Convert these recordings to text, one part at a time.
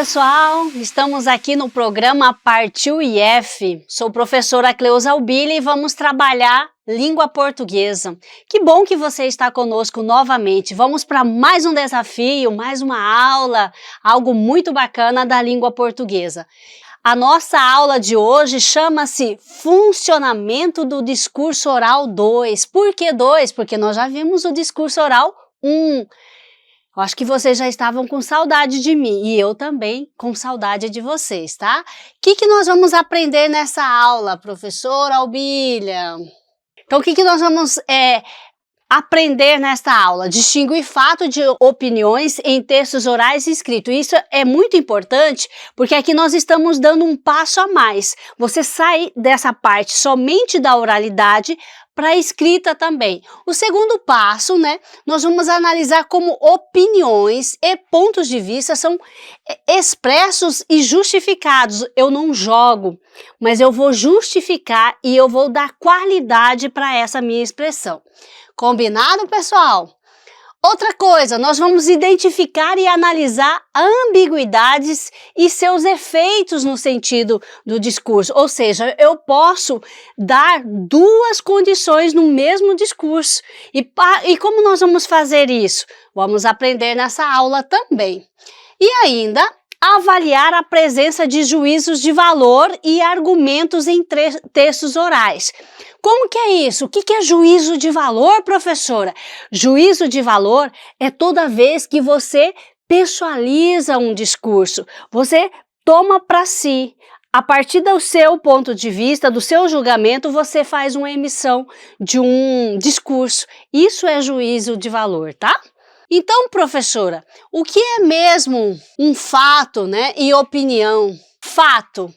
pessoal, estamos aqui no programa Partiu IF. Sou professora Cleusa Albili e vamos trabalhar língua portuguesa. Que bom que você está conosco novamente. Vamos para mais um desafio, mais uma aula, algo muito bacana da língua portuguesa. A nossa aula de hoje chama-se Funcionamento do Discurso Oral 2. Por que 2? Porque nós já vimos o discurso oral 1. Eu acho que vocês já estavam com saudade de mim e eu também com saudade de vocês, tá? O que nós vamos aprender nessa aula, professora Albília? Então, o que nós vamos aprender nesta aula? Distinguir fato de opiniões em textos orais e escritos. Isso é muito importante porque aqui nós estamos dando um passo a mais. Você sai dessa parte somente da oralidade para a escrita também. O segundo passo, nós vamos analisar como opiniões e pontos de vista são expressos e justificados. Eu não jogo, mas eu vou justificar e eu vou dar qualidade para essa minha expressão. Combinado, pessoal? Outra coisa, nós vamos identificar e analisar ambiguidades e seus efeitos no sentido do discurso. Ou seja, eu posso dar duas condições no mesmo discurso. E como nós vamos fazer isso? Vamos aprender nessa aula também. E ainda, avaliar a presença de juízos de valor e argumentos em textos orais. Como que é isso? O que é juízo de valor, professora? Juízo de valor é toda vez que você pessoaliza um discurso, você toma para si. A partir do seu ponto de vista, do seu julgamento, você faz uma emissão de um discurso. Isso é juízo de valor, tá? Então, professora, o que é mesmo um fato, e opinião? Fato.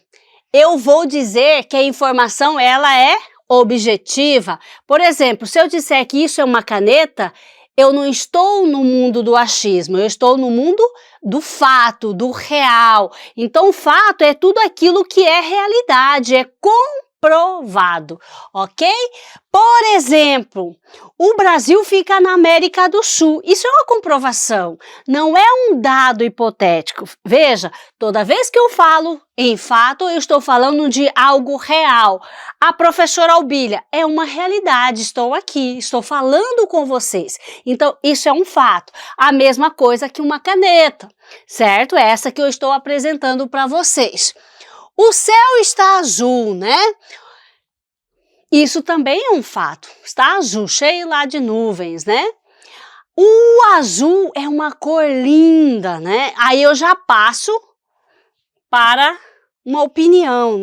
Eu vou dizer que a informação, ela é objetiva. Por exemplo, se eu disser que isso é uma caneta, eu não estou no mundo do achismo, eu estou no mundo do fato, do real. Então, o fato é tudo aquilo que é realidade, é comprovado, ok? Por exemplo, o Brasil fica na América do Sul. Isso é uma comprovação, não é um dado hipotético. Veja, toda vez que eu falo em fato, eu estou falando de algo real. A professora Albília, é uma realidade, estou aqui, estou falando com vocês. Então, isso é um fato. A mesma coisa que uma caneta, certo? É essa que eu estou apresentando para vocês. O céu está azul, Isso também é um fato. Está azul, cheio lá de nuvens, O azul é uma cor linda, Aí eu já passo para uma opinião,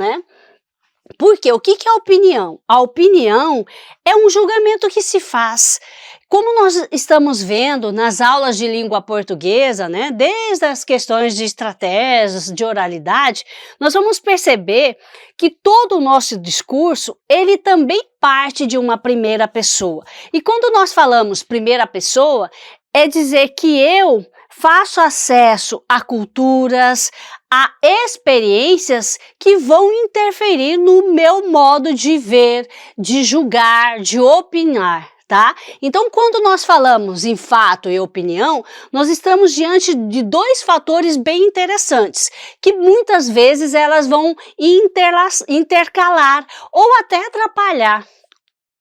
Porque o que é opinião? A opinião é um julgamento que se faz. Como nós estamos vendo nas aulas de língua portuguesa, desde as questões de estratégias, de oralidade, nós vamos perceber que todo o nosso discurso, ele também parte de uma primeira pessoa. E quando nós falamos primeira pessoa, é dizer que eu faço acesso a culturas, a experiências que vão interferir no meu modo de ver, de julgar, de opinar, tá? Então, quando nós falamos em fato e opinião, nós estamos diante de dois fatores bem interessantes, que muitas vezes elas vão intercalar ou até atrapalhar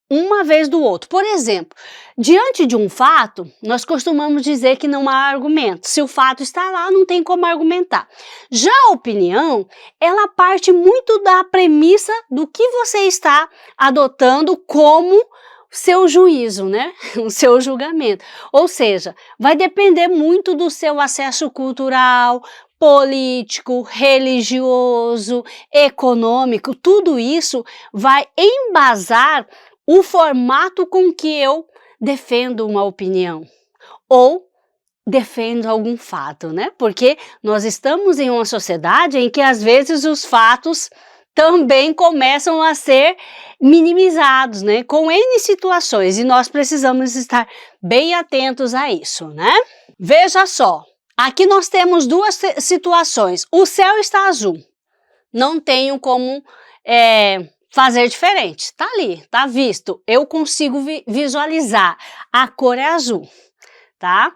uma vez do outro. Por exemplo, diante de um fato, nós costumamos dizer que não há argumento. Se o fato está lá, não tem como argumentar. Já a opinião, ela parte muito da premissa do que você está adotando como seu juízo, o seu julgamento. Ou seja, vai depender muito do seu acesso cultural, político, religioso, econômico. Tudo isso vai embasar o formato com que eu defendo uma opinião ou defendo algum fato, Porque nós estamos em uma sociedade em que às vezes os fatos também começam a ser minimizados, com N situações, e nós precisamos estar bem atentos a isso, Veja só, aqui nós temos duas situações. O céu está azul, não tenho como fazer diferente, tá ali, tá visto, eu consigo visualizar, a cor é azul, tá?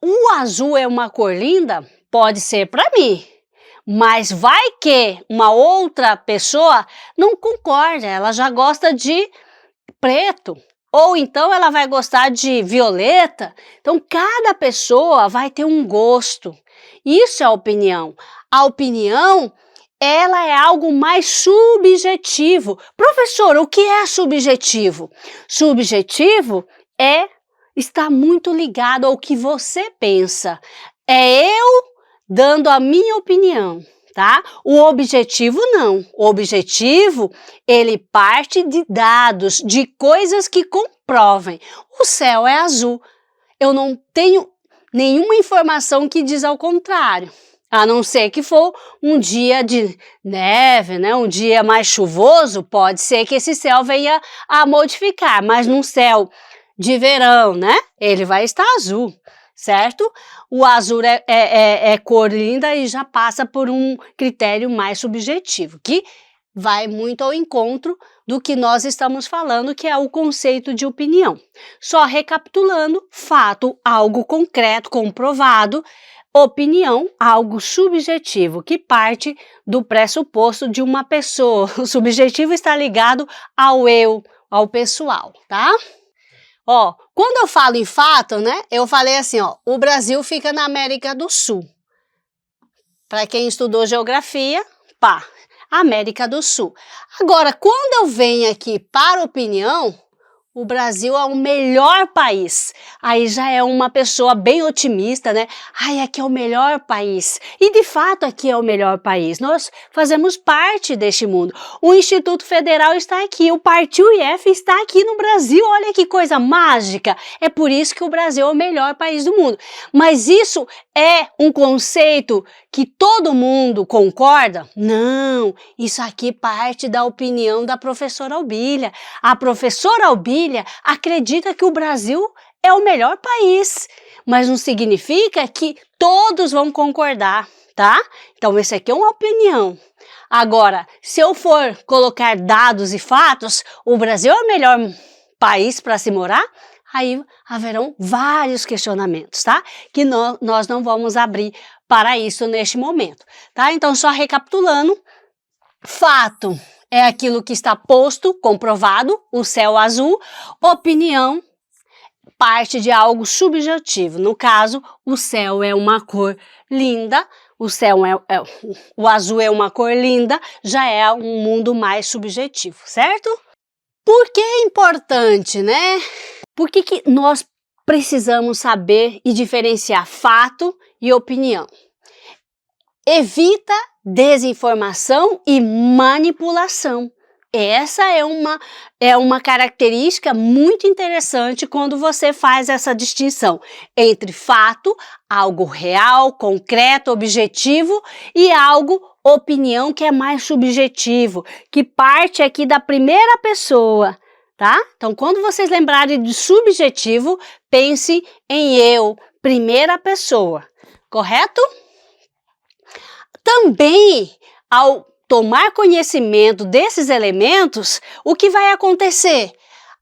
O azul é uma cor linda? pode ser para mim, mas vai que uma outra pessoa não concorda, ela já gosta de preto, ou então ela vai gostar de violeta. Então, cada pessoa vai ter um gosto. Isso é a opinião. A opinião, ela é algo mais subjetivo. Professor, o que é subjetivo? Subjetivo está muito ligado ao que você pensa. É eu dando a minha opinião, tá? O objetivo não. O objetivo, ele parte de dados, de coisas que comprovem. O céu é azul. Eu não tenho nenhuma informação que diz ao contrário. A não ser que for um dia de neve, né? Um dia mais chuvoso, pode ser que esse céu venha a modificar, mas num céu de verão, né? Ele vai estar azul, certo? O azul é cor linda e já passa por um critério mais subjetivo, que vai muito ao encontro do que nós estamos falando, que é o conceito de opinião. Só recapitulando: fato, algo concreto, comprovado; opinião, algo subjetivo, que parte do pressuposto de uma pessoa. O subjetivo está ligado ao eu, ao pessoal, tá? Ó, quando eu falo em fato, né, eu falei assim, ó, o Brasil fica na América do Sul. Para quem estudou geografia, pá, América do Sul. Agora, quando eu venho aqui para opinião, o Brasil é o melhor país. Aí já é uma pessoa bem otimista, né? Ai, aqui é o melhor país. E de fato aqui é o melhor país. Nós fazemos parte deste mundo. O Instituto Federal está aqui, o Partiu IF está aqui no Brasil. Olha que coisa mágica. É por isso que o Brasil é o melhor país do mundo. Mas isso é um conceito que todo mundo concorda? Não, isso aqui parte da opinião da professora Albília. A professora Albília acredita que o Brasil é o melhor país, mas não significa que todos vão concordar, tá? Então, esse aqui é uma opinião. Agora, se eu for colocar dados e fatos, o Brasil é o melhor país para se morar? Aí haverão vários questionamentos, tá? Que nós não vamos abrir para isso neste momento, tá? Então, só recapitulando: fato é aquilo que está posto, comprovado, o céu azul. Opinião parte de algo subjetivo. No caso, o céu é uma cor linda, o azul é uma cor linda, já é um mundo mais subjetivo, certo? Por que é importante, né? Por que nós precisamos saber e diferenciar fato e opinião? Evita desinformação e manipulação. Essa é uma característica muito interessante quando você faz essa distinção entre fato, algo real, concreto, objetivo, e algo, opinião, que é mais subjetivo, que parte aqui da primeira pessoa, tá? Então, quando vocês lembrarem de subjetivo, pense em eu, primeira pessoa, correto? Também, ao tomar conhecimento desses elementos, o que vai acontecer?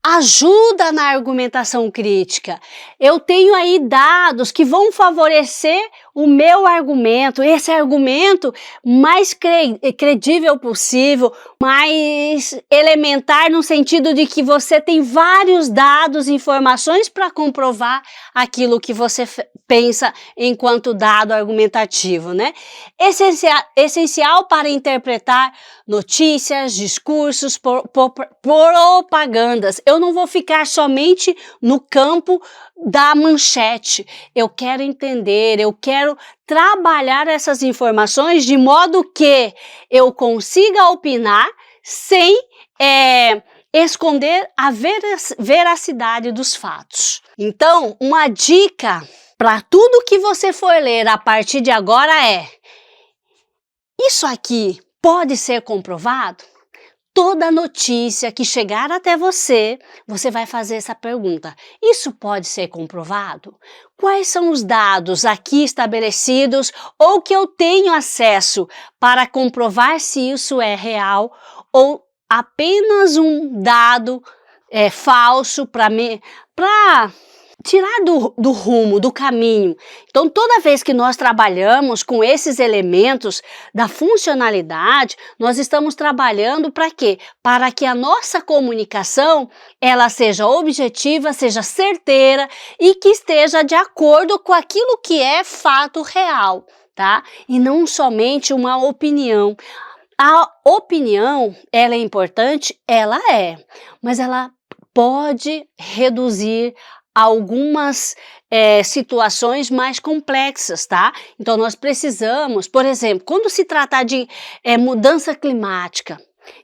Ajuda na argumentação crítica. Eu tenho aí dados que vão favorecer o meu argumento, esse argumento mais credível possível, mais elementar no sentido de que você tem vários dados e informações para comprovar aquilo que você pensa enquanto dado argumentativo, né? Essencial para interpretar notícias, discursos, propagandas. Eu não vou ficar somente no campo da manchete. Eu quero entender, eu quero trabalhar essas informações de modo que eu consiga opinar sem esconder a veracidade dos fatos. Então, uma dica para tudo que você for ler a partir de agora é: isso aqui pode ser comprovado? Toda notícia que chegar até você, você vai fazer essa pergunta: isso pode ser comprovado? Quais são os dados aqui estabelecidos ou que eu tenho acesso para comprovar se isso é real ou apenas um dado falso para tirar do rumo, do caminho. Então, toda vez que nós trabalhamos com esses elementos da funcionalidade, nós estamos trabalhando para quê? Para que a nossa comunicação, ela seja objetiva, seja certeira e que esteja de acordo com aquilo que é fato real, tá? E não somente uma opinião. A opinião, ela é importante? Ela é, mas ela pode reduzir algumas situações mais complexas, tá? Então, nós precisamos, por exemplo, quando se tratar de mudança climática,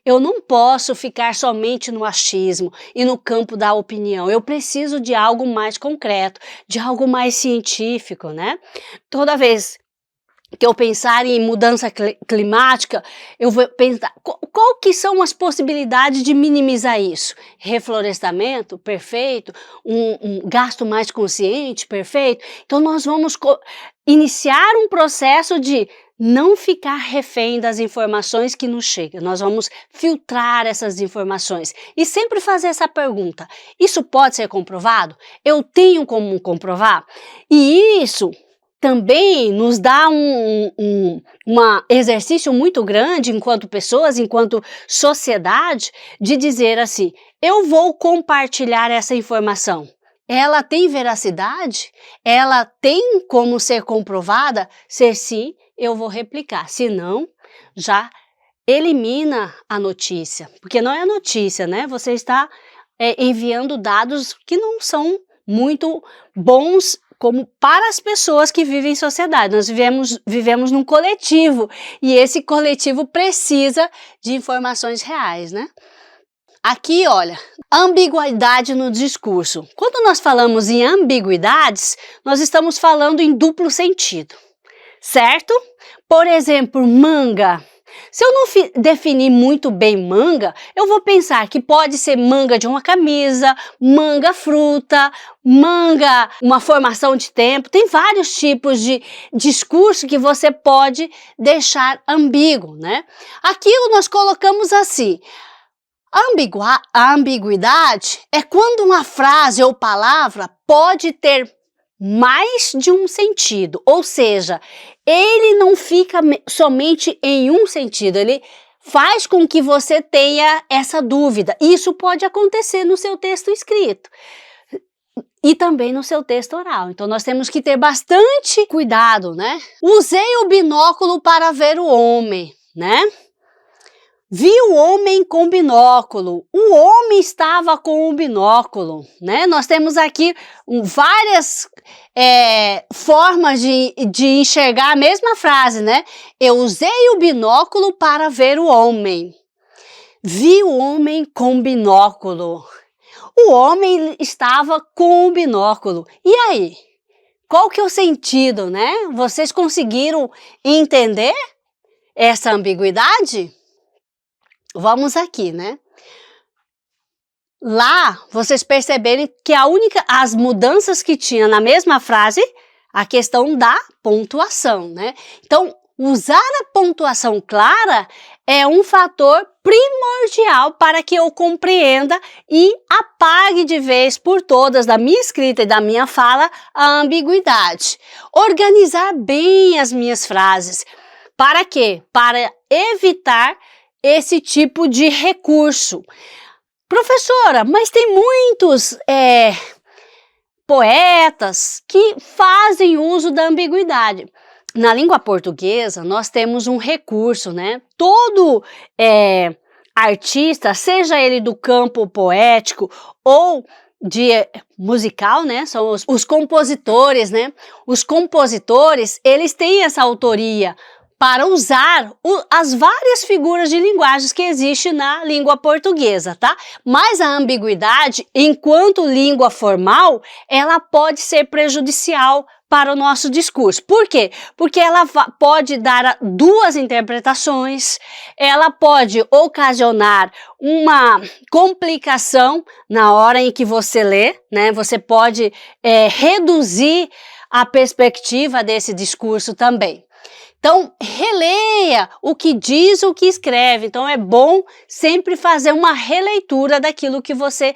eu não posso ficar somente no achismo e no campo da opinião. Eu preciso de algo mais concreto, de algo mais científico, né? Toda vez que eu pensar em mudança climática, eu vou pensar qual que são as possibilidades de minimizar isso? Reflorestamento, perfeito, um gasto mais consciente, perfeito. Então nós vamos iniciar um processo de não ficar refém das informações que nos chegam. Nós vamos filtrar essas informações e sempre fazer essa pergunta: isso pode ser comprovado? Eu tenho como comprovar? E isso também nos dá um exercício muito grande enquanto pessoas, enquanto sociedade, de dizer assim: eu vou compartilhar essa informação. Ela tem veracidade? Ela tem como ser comprovada? Se sim, eu vou replicar. Se não, já elimina a notícia. Porque não é notícia, né? Você está enviando dados que não são muito bons como para as pessoas que vivem em sociedade. Nós vivemos num coletivo e esse coletivo precisa de informações reais, né? Aqui, olha, ambiguidade no discurso. Quando nós falamos em ambiguidades, nós estamos falando em duplo sentido, certo? Por exemplo, manga. Se eu não definir muito bem manga, eu vou pensar que pode ser manga de uma camisa, manga fruta, manga uma formação de tempo. Tem vários tipos de discurso que você pode deixar ambíguo, né? Aqui nós colocamos assim: a ambiguidade é quando uma frase ou palavra pode ter mais de um sentido, ou seja, ele não fica somente em um sentido, ele faz com que você tenha essa dúvida. Isso pode acontecer no seu texto escrito e também no seu texto oral. Então nós temos que ter bastante cuidado, né? Usei o binóculo para ver o homem, né? Vi o homem com binóculo. O homem estava com o binóculo, né? Nós temos aqui várias formas de enxergar a mesma frase, né? Eu usei o binóculo para ver o homem. Vi o homem com binóculo. O homem estava com o binóculo. E aí? Qual que é o sentido, né? Vocês conseguiram entender essa ambiguidade? Vamos aqui, né? Lá, vocês perceberem que as mudanças que tinha na mesma frase, a questão da pontuação, né? Então, usar a pontuação clara é um fator primordial para que eu compreenda e apague de vez por todas da minha escrita e da minha fala a ambiguidade. Organizar bem as minhas frases. Para quê? Para evitar esse tipo de recurso. Professora, mas tem muitos poetas que fazem uso da ambiguidade. Na língua portuguesa, nós temos um recurso, né? Todo artista, seja ele do campo poético ou de musical, né? São os compositores, né? Os compositores, eles têm essa autoria para usar as várias figuras de linguagens que existem na língua portuguesa, tá? Mas a ambiguidade, enquanto língua formal, ela pode ser prejudicial para o nosso discurso. Por quê? Porque ela pode dar duas interpretações, ela pode ocasionar uma complicação na hora em que você lê, né? Você pode reduzir a perspectiva desse discurso também. Então, releia o que diz, o que escreve. Então, é bom sempre fazer uma releitura daquilo que você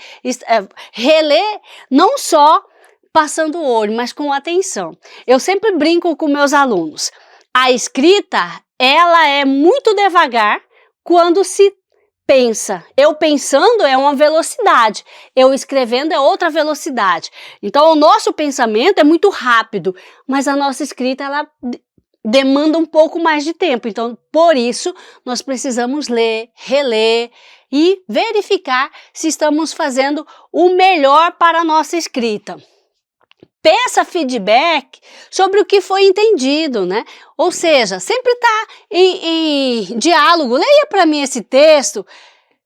relê, não só passando o olho, mas com atenção. Eu sempre brinco com meus alunos. A escrita, ela é muito devagar quando se pensa. Eu pensando é uma velocidade, eu escrevendo é outra velocidade. Então, o nosso pensamento é muito rápido, mas a nossa escrita, ela demanda um pouco mais de tempo. Então, por isso, nós precisamos ler, reler e verificar se estamos fazendo o melhor para a nossa escrita. Peça feedback sobre o que foi entendido, né? Ou seja, sempre está em diálogo. Leia para mim esse texto.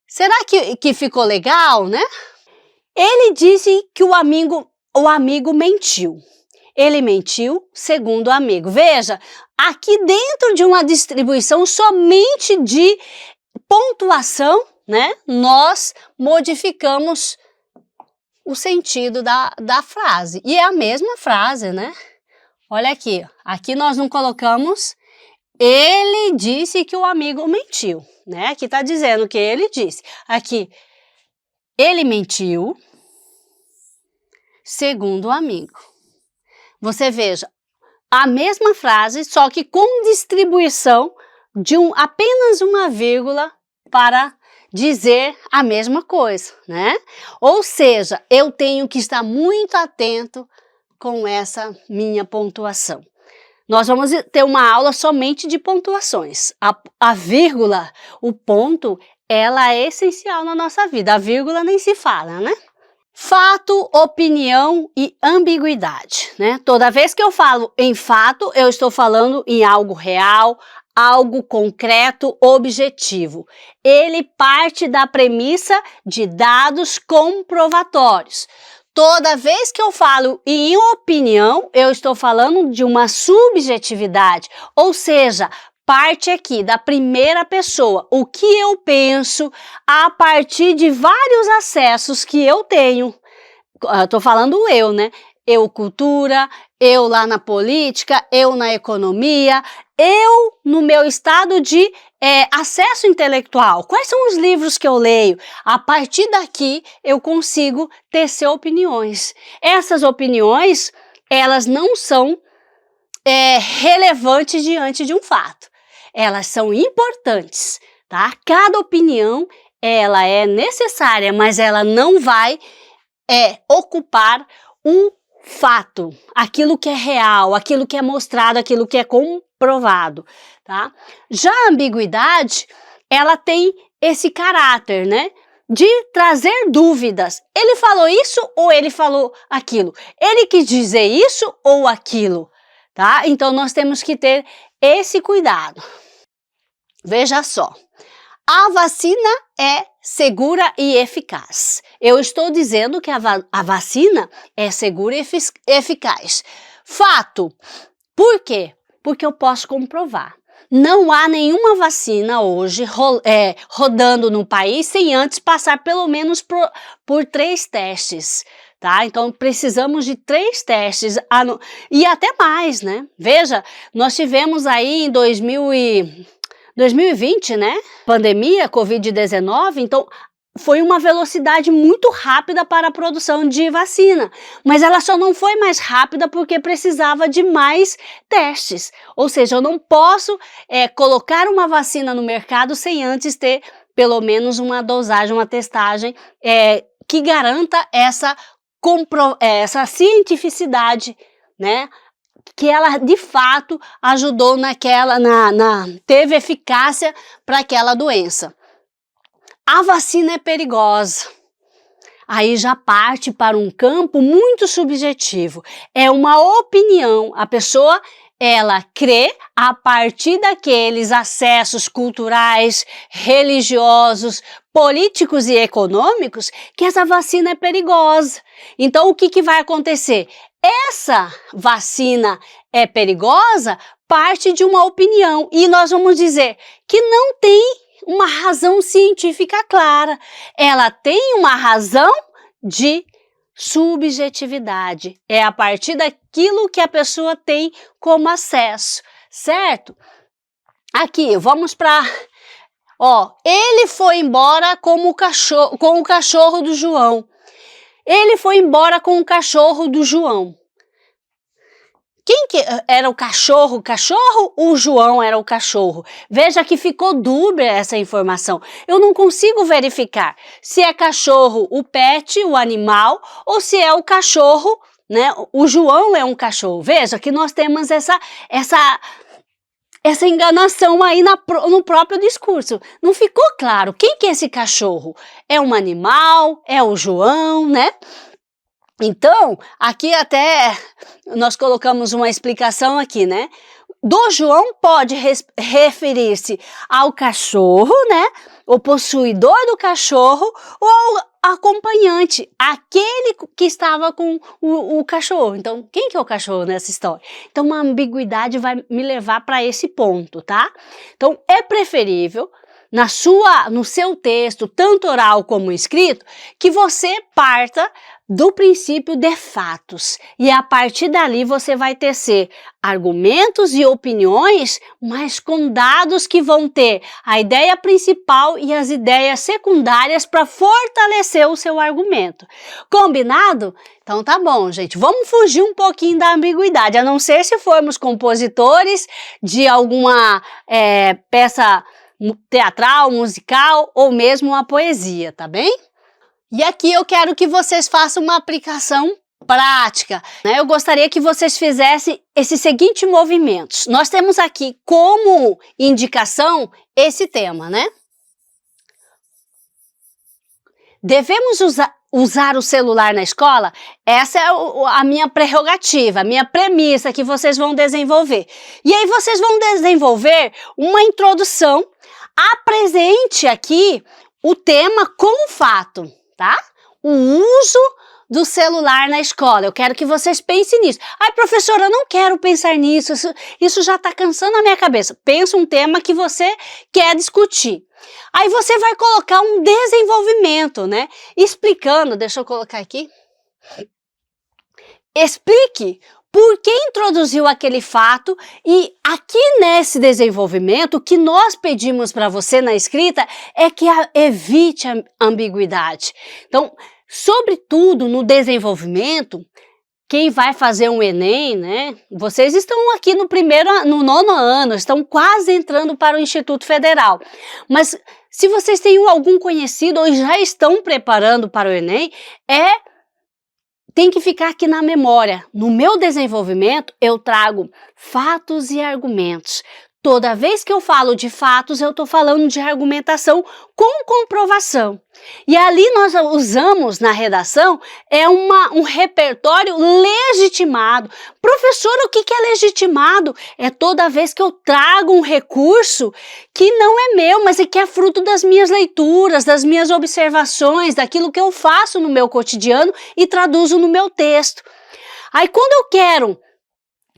Será que ficou legal, né? Ele disse que o amigo mentiu. Ele mentiu segundo o amigo. Veja, aqui dentro de uma distribuição somente de pontuação, né? Nós modificamos o sentido da frase. E é a mesma frase, né? Olha aqui. Aqui nós não colocamos ele disse que o amigo mentiu, né? Aqui está dizendo que ele disse. Aqui, ele mentiu segundo o amigo. Você veja, a mesma frase, só que com distribuição de apenas uma vírgula para dizer a mesma coisa, né? Ou seja, eu tenho que estar muito atento com essa minha pontuação. Nós vamos ter uma aula somente de pontuações. A vírgula, o ponto, ela é essencial na nossa vida. A vírgula nem se fala, né? Fato, opinião e ambiguidade, né? Toda vez que eu falo em fato, eu estou falando em algo real, algo concreto, objetivo. Ele parte da premissa de dados comprovatórios. Toda vez que eu falo em opinião, eu estou falando de uma subjetividade, ou seja, parte aqui da primeira pessoa, o que eu penso a partir de vários acessos que eu tenho. Estou falando eu, né? Eu cultura, eu lá na política, eu na economia, eu no meu estado de acesso intelectual. Quais são os livros que eu leio? A partir daqui eu consigo tecer opiniões. Essas opiniões, elas não são relevantes diante de um fato. Elas são importantes, tá? Cada opinião, ela é necessária, mas ela não vai ocupar um fato, aquilo que é real, aquilo que é mostrado, aquilo que é comprovado, tá? Já a ambiguidade, ela tem esse caráter, né? De trazer dúvidas. Ele falou isso ou ele falou aquilo? Ele quis dizer isso ou aquilo? Tá? Então, nós temos que ter esse cuidado. Veja só. A vacina é segura e eficaz. Eu estou dizendo que a vacina é segura e eficaz. Fato. Por quê? Porque eu posso comprovar. Não há nenhuma vacina hoje rodando no país sem antes passar pelo menos por 3 testes. Tá? Então, precisamos de 3 testes e até mais, né? Veja, nós tivemos aí em 2020, né? Pandemia, Covid-19, então foi uma velocidade muito rápida para a produção de vacina, mas ela só não foi mais rápida porque precisava de mais testes. Ou seja, eu não posso colocar uma vacina no mercado sem antes ter pelo menos uma dosagem, uma testagem que garanta essa cientificidade, né? Que ela de fato ajudou teve eficácia para aquela doença. A vacina é perigosa. Aí já parte para um campo muito subjetivo. É uma opinião. A pessoa, ela crê a partir daqueles acessos culturais, religiosos, políticos e econômicos que essa vacina é perigosa. Então, o que vai acontecer? Essa vacina é perigosa, parte de uma opinião. E nós vamos dizer que não tem uma razão científica clara. Ela tem uma razão de subjetividade. É a partir daquilo que a pessoa tem como acesso, certo? Aqui, vamos para... ele foi embora com o cachorro do João. Ele foi embora com o cachorro do João. Quem que era o cachorro? O cachorro ou o João era o cachorro? Veja que ficou dúbia essa informação. Eu não consigo verificar se é cachorro o pet, o animal, ou se é o cachorro, né? O João é um cachorro. Veja que nós temos essa enganação aí no próprio discurso. Não ficou claro quem que é esse cachorro? É um animal? É o João, né? Então, aqui até nós colocamos uma explicação aqui, né? Do João pode referir-se ao cachorro, né? O possuidor do cachorro ou ao acompanhante, aquele que estava com o cachorro. Então, quem que é o cachorro nessa história? Então, uma ambiguidade vai me levar para esse ponto, tá? Então, é preferível no seu texto, tanto oral como escrito, que você parta do princípio de fatos. E a partir dali você vai tecer argumentos e opiniões, mas com dados que vão ter a ideia principal e as ideias secundárias para fortalecer o seu argumento. Combinado? Então tá bom, gente. Vamos fugir um pouquinho da ambiguidade, a não ser se formos compositores de alguma peça teatral, musical ou mesmo uma poesia, tá bem? E aqui eu quero que vocês façam uma aplicação prática, né? Eu gostaria que vocês fizessem esses seguintes movimentos. Nós temos aqui como indicação esse tema, né? Devemos usar o celular na escola? Essa é a minha prerrogativa, a minha premissa que vocês vão desenvolver. E aí vocês vão desenvolver uma introdução. Apresente aqui o tema com o fato, tá? O uso do celular na escola. Eu quero que vocês pensem nisso. Ai, professora, eu não quero pensar nisso, isso já está cansando a minha cabeça. Pensa um tema que você quer discutir. Aí você vai colocar um desenvolvimento, né? Explicando, deixa eu colocar aqui. Explique por que introduziu aquele fato e aqui nesse desenvolvimento, o que nós pedimos para você na escrita é que evite a ambiguidade. Então, sobretudo no desenvolvimento, quem vai fazer um Enem, né? Vocês estão aqui no 9º ano, estão quase entrando para o Instituto Federal. Mas se vocês têm algum conhecido ou já estão preparando para o Enem, tem que ficar aqui na memória. No meu desenvolvimento, eu trago fatos e argumentos. Toda vez que eu falo de fatos, eu estou falando de argumentação com comprovação. E ali nós usamos na redação um repertório legitimado. Professora, o que é legitimado? É toda vez que eu trago um recurso que não é meu, mas que é fruto das minhas leituras, das minhas observações, daquilo que eu faço no meu cotidiano e traduzo no meu texto. Aí quando eu quero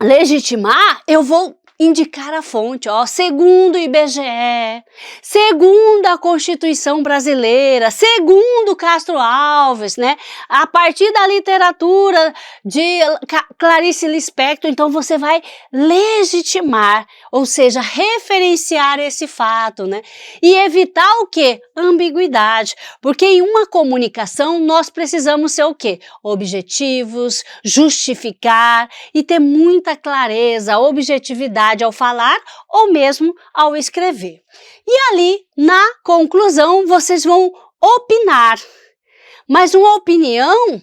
legitimar, eu vou indicar a fonte, segundo o IBGE, segundo a Constituição Brasileira, segundo Castro Alves, né? A partir da literatura de Clarice Lispector, então você vai legitimar, ou seja, referenciar esse fato, né? E evitar o quê? Ambiguidade, porque em uma comunicação nós precisamos ser o quê? Objetivos, justificar e ter muita clareza, objetividade ao falar ou mesmo ao escrever. E ali, na conclusão, vocês vão opinar, mas uma opinião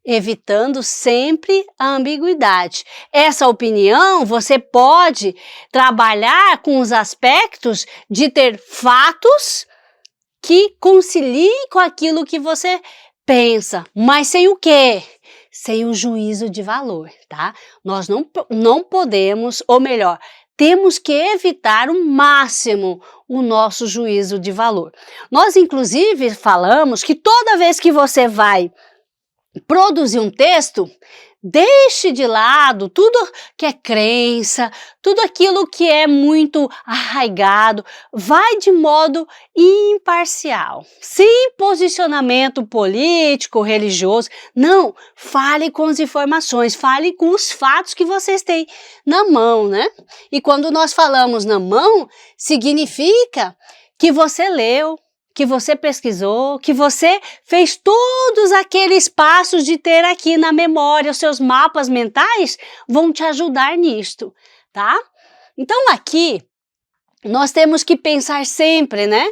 evitando sempre a ambiguidade. Essa opinião você pode trabalhar com os aspectos de ter fatos que conciliem com aquilo que você pensa, mas sem o quê? Sem o juízo de valor, tá? Nós não podemos, ou melhor, temos que evitar o máximo o nosso juízo de valor. Nós, inclusive, falamos que toda vez que você vai produzir um texto, deixe de lado tudo que é crença, tudo aquilo que é muito arraigado, vai de modo imparcial, sem posicionamento político, religioso, não, fale com as informações, fale com os fatos que vocês têm na mão, né? E quando nós falamos na mão, significa que você leu, que você pesquisou, que você fez todos aqueles passos de ter aqui na memória, os seus mapas mentais vão te ajudar nisto, tá? Então aqui nós temos que pensar sempre, né?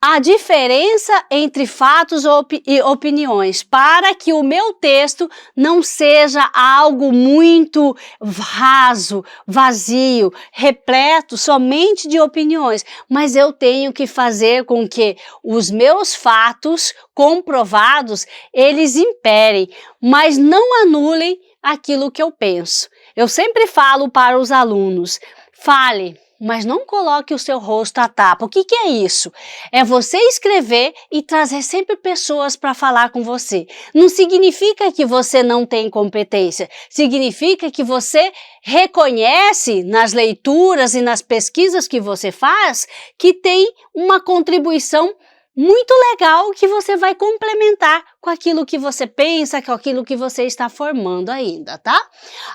A diferença entre fatos e opiniões, para que o meu texto não seja algo muito raso, vazio, repleto somente de opiniões, mas eu tenho que fazer com que os meus fatos comprovados, eles imperem, mas não anulem aquilo que eu penso. Eu sempre falo para os alunos, fale, mas não coloque o seu rosto à tapa. O que é isso? É você escrever e trazer sempre pessoas para falar com você. Não significa que você não tem competência, significa que você reconhece nas leituras e nas pesquisas que você faz que tem uma contribuição muito legal que você vai complementar com aquilo que você pensa, com aquilo que você está formando ainda, tá?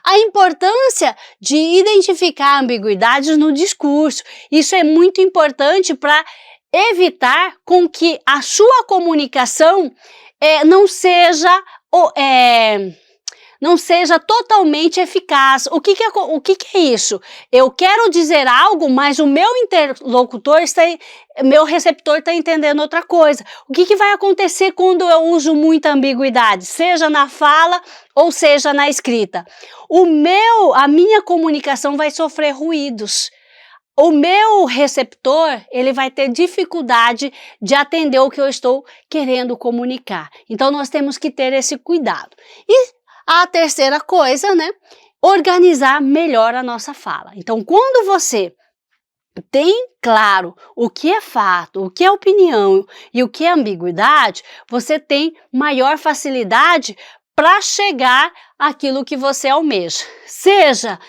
A importância de identificar ambiguidades no discurso. Isso é muito importante para evitar com que a sua comunicação não seja totalmente eficaz. O que é isso? Eu quero dizer algo, mas o meu interlocutor meu receptor está entendendo outra coisa. O que vai acontecer quando eu uso muita ambiguidade, seja na fala ou seja na escrita? A minha comunicação vai sofrer ruídos. O meu receptor, ele vai ter dificuldade de atender o que eu estou querendo comunicar. Então, nós temos que ter esse cuidado. E a terceira coisa, né? Organizar melhor a nossa fala. Então, quando você tem claro o que é fato, o que é opinião e o que é ambiguidade, você tem maior facilidade para chegar àquilo que você almeja. Seja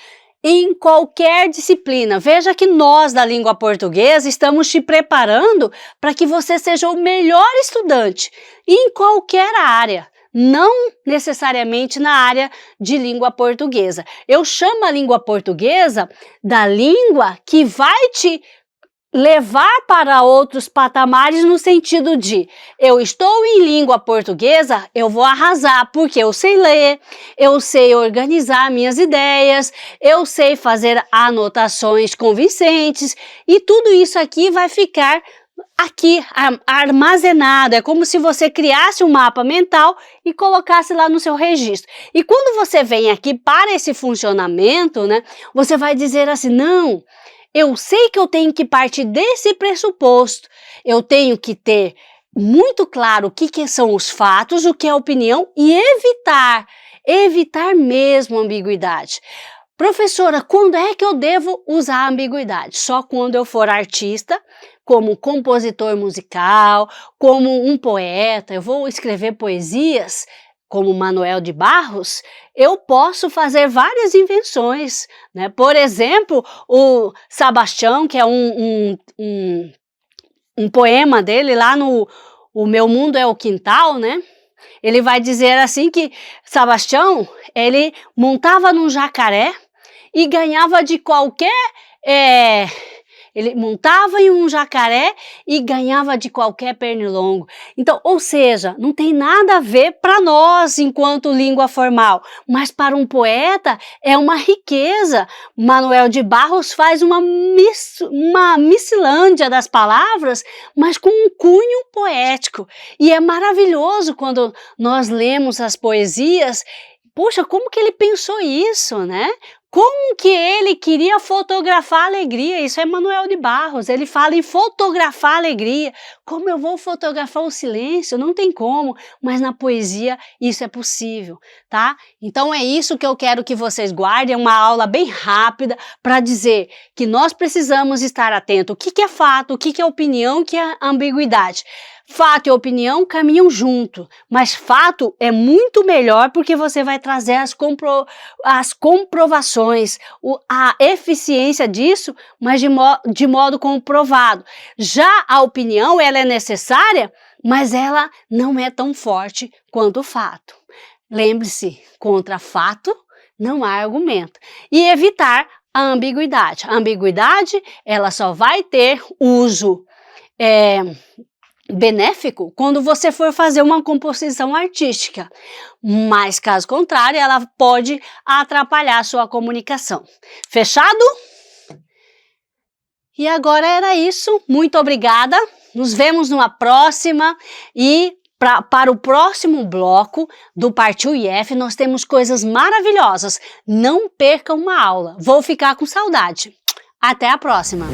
em qualquer disciplina. Veja que nós, da língua portuguesa, estamos te preparando para que você seja o melhor estudante em qualquer área. Não necessariamente na área de língua portuguesa. Eu chamo a língua portuguesa da língua que vai te levar para outros patamares no sentido de eu estou em língua portuguesa, eu vou arrasar, porque eu sei ler, eu sei organizar minhas ideias, eu sei fazer anotações convincentes e tudo isso aqui vai ficar aqui armazenado. É como se você criasse um mapa mental e colocasse lá no seu registro. E quando você vem aqui para esse funcionamento, né, você vai dizer assim, não, eu sei que eu tenho que partir desse pressuposto, eu tenho que ter muito claro o que são os fatos, o que é opinião e evitar mesmo ambiguidade. Professora, quando é que eu devo usar a ambiguidade? Só quando eu for artista, como compositor musical, como um poeta, eu vou escrever poesias, como Manuel de Barros, eu posso fazer várias invenções, né? Por exemplo, o Sebastião, que é um poema dele lá no O Meu Mundo é o Quintal, né? Ele vai dizer assim que Sebastião, ele montava num jacaré e ganhava de qualquer... Ele montava em um jacaré e ganhava de qualquer pernilongo. Então, ou seja, não tem nada a ver para nós enquanto língua formal, mas para um poeta é uma riqueza. Manuel de Barros faz uma miscelânea das palavras, mas com um cunho poético. E é maravilhoso quando nós lemos as poesias. Poxa, como que ele pensou isso, né? Como que ele queria fotografar a alegria? Isso é Manuel de Barros, ele fala em fotografar a alegria. Como eu vou fotografar o silêncio? Não tem como, mas na poesia isso é possível, tá? Então é isso que eu quero que vocês guardem, uma aula bem rápida para dizer que nós precisamos estar atentos. O que é fato, o que é opinião, o que é ambiguidade. Fato e opinião caminham junto, mas fato é muito melhor porque você vai trazer as comprovações, a eficiência disso, mas de modo comprovado. Já a opinião, ela é necessária, mas ela não é tão forte quanto o fato. Lembre-se, contra fato não há argumento. E evitar a ambiguidade. A ambiguidade, ela só vai ter uso benéfico quando você for fazer uma composição artística, mas caso contrário, ela pode atrapalhar a sua comunicação. Fechado? E agora era isso. Muito obrigada. Nos vemos numa próxima e para o próximo bloco do Partiu IF nós temos coisas maravilhosas. Não perca uma aula. Vou ficar com saudade. Até a próxima!